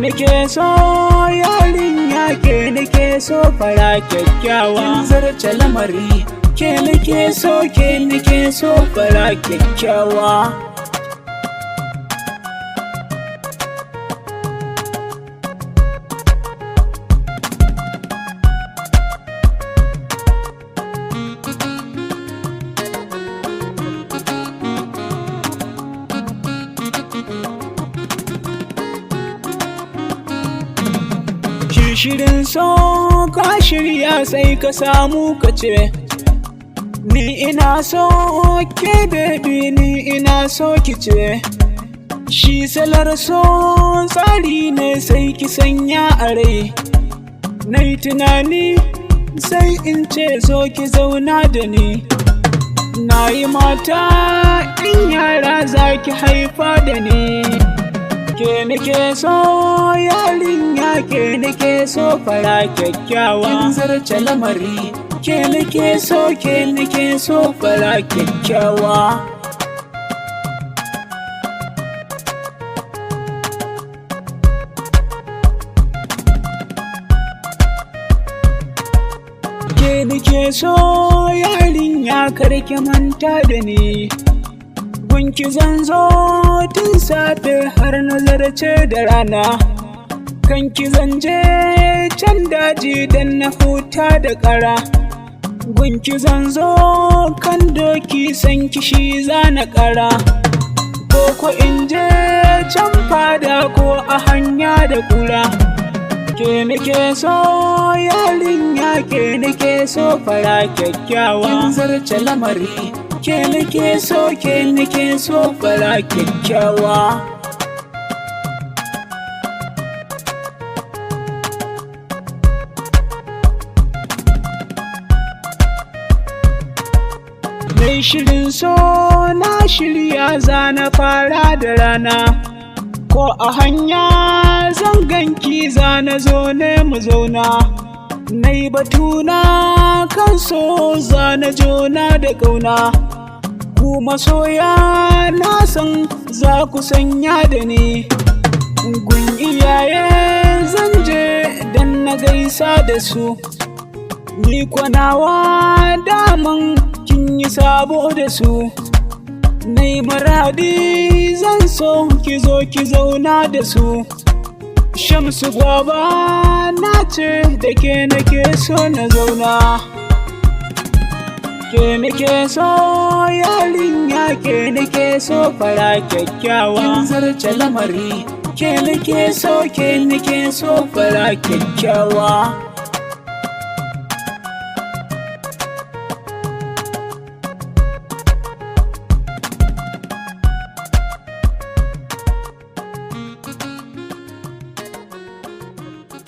KENIKESO yarinya, KENIKESO fara kyakkyawa, zarce lamari. KENIKESO fara kyakkyawa. Shirin so ka shirya sai ka samu ka ce, ni ina so ke baby, ni ina so ki ce. Shi salar so tsari ne sai ki sanya a rai. Nai tunani sai in ce zo ki zauna da ni. Na yi mata in yara za ki haifa da ni. KENIKESO yarinya, KENIKESO fara kyakkyawa, zarce lamari. KENIKESO fara kyakkyawa. KENIKESO yarinya, karki manta da ni. Gunki zan zo tun safe har na zarce da rana. Kanki zan je can daji don na huta da ƙara. Gunki zan zo kan doki san kishi za na ƙara. Ko in je can fada ko a hanya da ƙura. KENIKESO yarinya, KENIKESO fara kyakkyawa, zarce lamari. KENIKESO fara kyakkyawa. Mai shirin so na shirya za na fara da rana. Ko a hanya zan ganki za na zo ne mu zauna. Nai batuna kan so za na jona da ƙauna. Ku masoya na san za ku sanya da ni. Gun iyaye zan je dan na gaisa da su. Ni kwanawa daman kin yi sabo da su. Nai maradi zan so ki zo ki zauna da su. Shamsu gwaba na ce da ke nake so na zauna. KENIKESO yarinya, KENIKESO fara kyakkyawa, zarce lamari. KENIKESO fara kyakkyawa.